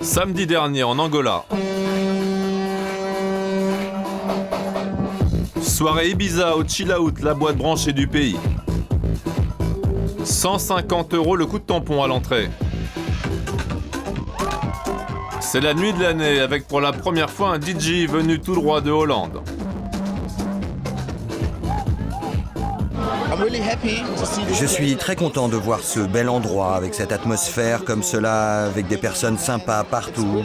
Samedi dernier en Angola. Soirée Ibiza au Chill Out, la boîte branchée du pays. 150 € le coup de tampon à l'entrée. C'est la nuit de l'année avec pour la première fois un DJ venu tout droit de Hollande. Je suis très content de voir ce bel endroit avec cette atmosphère comme cela, avec des personnes sympas partout.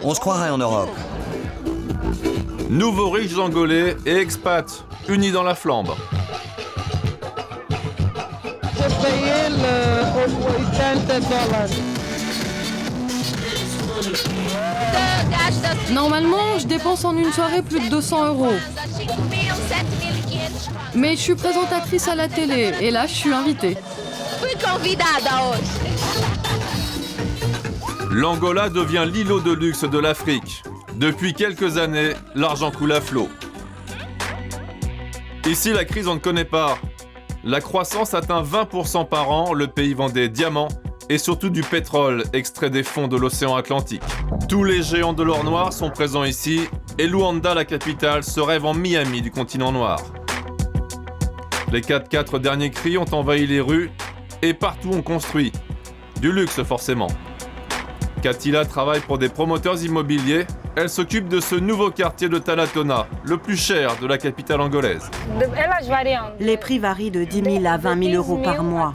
On se croirait en Europe. Nouveaux riches angolais et expats, unis dans la flambe. J'ai payé le 80 $. Normalement, je dépense en une soirée plus de 200 €. Mais je suis présentatrice à la télé et là, je suis invitée. L'Angola devient l'îlot de luxe de l'Afrique. Depuis quelques années, l'argent coule à flot. Ici, la crise, on ne connaît pas. La croissance atteint 20% par an, le pays vend des diamants et surtout du pétrole extrait des fonds de l'océan Atlantique. Tous les géants de l'or noir sont présents ici et Luanda, la capitale, se rêve en Miami du continent noir. Les 4x4 derniers cris ont envahi les rues et partout on construit. Du luxe forcément. Katila travaille pour des promoteurs immobiliers. Elle s'occupe de ce nouveau quartier de Talatona, le plus cher de la capitale angolaise. Les prix varient de 10 000 à 20 000 € par mois.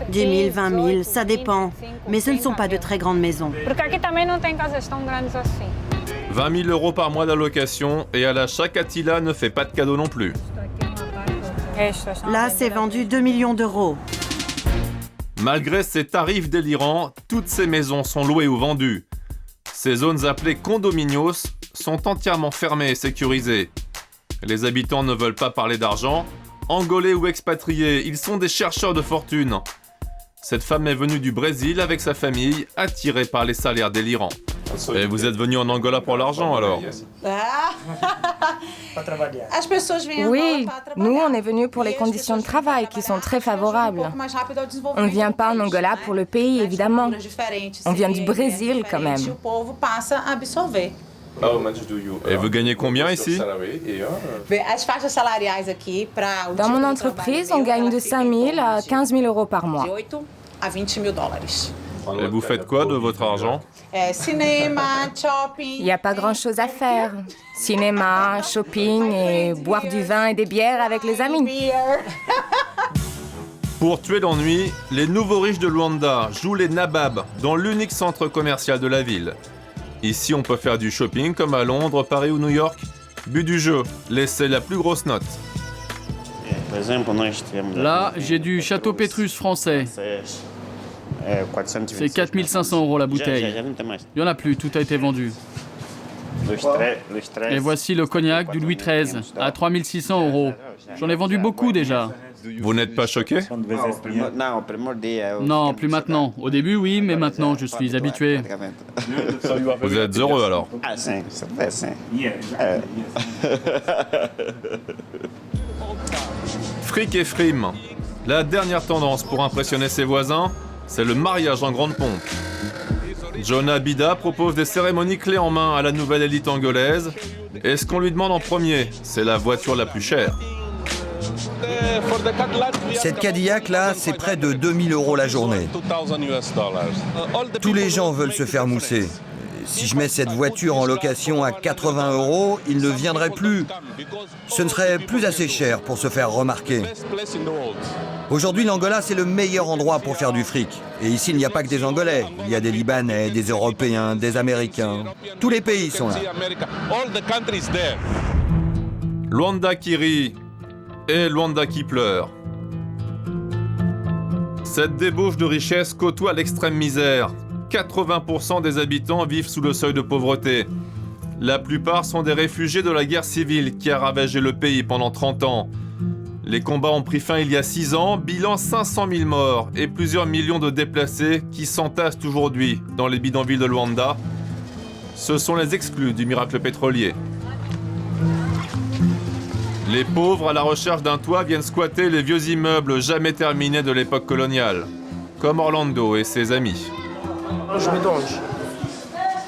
10 000, 20 000, ça dépend. Mais ce ne sont pas de très grandes maisons. 20 000 € par mois d'allocation et à l'achat, Katila ne fait pas de cadeau non plus. Là, c'est vendu 2 millions d'euros. Malgré ces tarifs délirants, toutes ces maisons sont louées ou vendues. Ces zones appelées condominios sont entièrement fermées et sécurisées. Les habitants ne veulent pas parler d'argent. Angolais ou expatriés, ils sont des chercheurs de fortune. Cette femme est venue du Brésil avec sa famille, attirée par les salaires délirants. Et vous êtes venu en Angola pour l'argent alors? Oui, nous on est venus pour les conditions de travail qui sont très favorables. On ne vient pas en Angola pour le pays évidemment. On vient du Brésil quand même. Et vous gagnez combien ici? Dans mon entreprise, on gagne de 5 000 à 15 000 € par mois. Et vous faites quoi de votre argent? Il n'y a pas grand-chose à faire. Cinéma, shopping et boire du vin et des bières avec les amis. Pour tuer l'ennui, les nouveaux riches de Luanda jouent les nababs dans l'unique centre commercial de la ville. Ici, on peut faire du shopping comme à Londres, Paris ou New York. But du jeu, laissez la plus grosse note. Là, j'ai du Château Pétrus français. C'est 4 500 € la bouteille. Il n'y en a plus, tout a été vendu. Et voici le cognac du Louis XIII, à 3 600 €. J'en ai vendu beaucoup déjà. Vous n'êtes pas choqué? Non, plus maintenant. Au début, oui, mais maintenant, je suis habitué. Vous êtes heureux alors? Fric et frime. La dernière tendance pour impressionner ses voisins, c'est le mariage en grande pompe. Jonah Bida propose des cérémonies clés en main à la nouvelle élite angolaise. Et ce qu'on lui demande en premier, c'est la voiture la plus chère. Cette Cadillac-là, c'est près de 2 000 € la journée. Tous les gens veulent se faire mousser. Si je mets cette voiture en location à 80 €, il ne viendrait plus. Ce ne serait plus assez cher pour se faire remarquer. Aujourd'hui, l'Angola, c'est le meilleur endroit pour faire du fric. Et ici, il n'y a pas que des Angolais. Il y a des Libanais, des Européens, des Américains. Tous les pays sont là. Luanda qui rit et Luanda qui pleure. Cette débauche de richesse côtoie l'extrême misère. 80% des habitants vivent sous le seuil de pauvreté. La plupart sont des réfugiés de la guerre civile qui a ravagé le pays pendant 30 ans. Les combats ont pris fin il y a 6 ans, bilan 500 000 morts et plusieurs millions de déplacés qui s'entassent aujourd'hui dans les bidonvilles de Luanda. Ce sont les exclus du miracle pétrolier. Les pauvres à la recherche d'un toit viennent squatter les vieux immeubles jamais terminés de l'époque coloniale. comme Orlando et ses amis.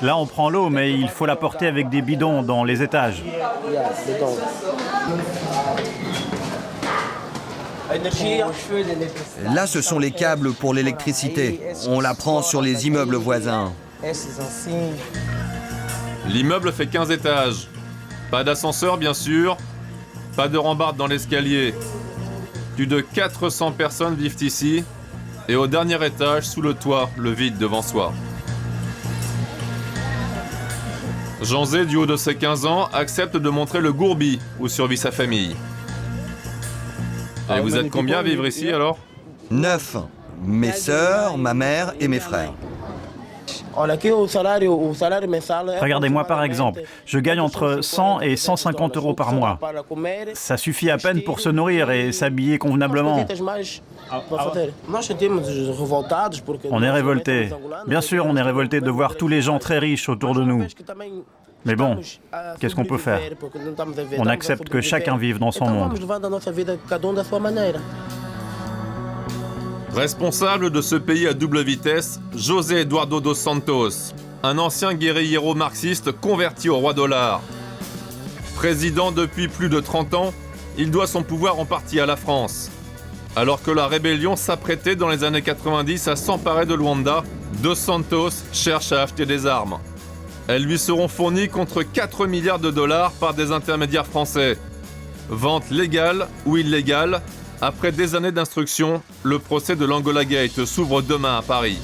Là, on prend l'eau, mais il faut la porter avec des bidons dans les étages. Là, ce sont les câbles pour l'électricité. On la prend sur les immeubles voisins. L'immeuble fait 15 étages. Pas d'ascenseur, bien sûr. Pas de rambarde dans l'escalier. Plus de 400 personnes vivent ici. Et au dernier étage, sous le toit, le vide devant soi. Jean Zé, du haut de ses 15 ans, accepte de montrer le gourbi où survit sa famille. Et vous êtes combien à vivre ici alors? 9. Mes sœurs, ma mère et mes frères. Regardez-moi par exemple, je gagne entre 100 et 150 euros par mois. Ça suffit à peine pour se nourrir et s'habiller convenablement. On est révoltés. Bien sûr, on est révoltés de voir tous les gens très riches autour de nous. Mais bon, qu'est-ce qu'on peut faire? On accepte que chacun vive dans son monde. Responsable de ce pays à double vitesse, José Eduardo dos Santos, un ancien guérillero marxiste converti au roi dollar. Président depuis plus de 30 ans, il doit son pouvoir en partie à la France. Alors que la rébellion s'apprêtait dans les années 90 à s'emparer de Luanda, Dos Santos cherche à acheter des armes. Elles lui seront fournies contre 4 milliards de dollars par des intermédiaires français. Vente légale ou illégale, après des années d'instruction, le procès de l'Angola Gate s'ouvre demain à Paris.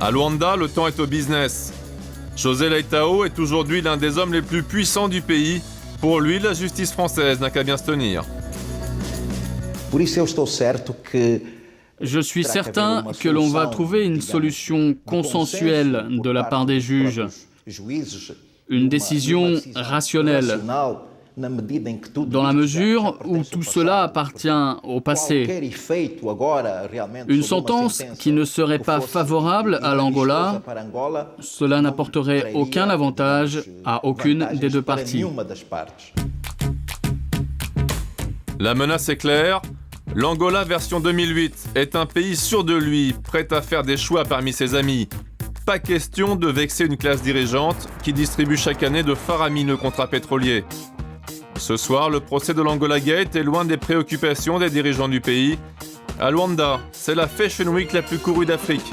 À Luanda, le temps est au business. José Leitão est aujourd'hui l'un des hommes les plus puissants du pays. Pour lui, la justice française n'a qu'à bien se tenir. Je suis certain que l'on va trouver une solution consensuelle de la part des juges, une décision rationnelle, dans la mesure où tout cela appartient au passé. Une sentence qui ne serait pas favorable à l'Angola, cela n'apporterait aucun avantage à aucune des deux parties. La menace est claire. L'Angola version 2008 est un pays sûr de lui, prêt à faire des choix parmi ses amis. Pas question de vexer une classe dirigeante qui distribue chaque année de faramineux contrats pétroliers. Ce soir, le procès de l'Angola Gate est loin des préoccupations des dirigeants du pays. À Luanda, c'est la Fashion Week la plus courue d'Afrique.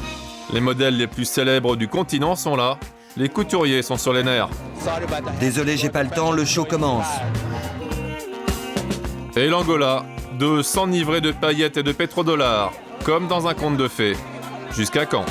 Les modèles les plus célèbres du continent sont là. Les couturiers sont sur les nerfs. Désolé, j'ai pas le temps, le show commence. Et l'Angola, de s'enivrer de paillettes et de pétrodollars, comme dans un conte de fées. Jusqu'à quand ?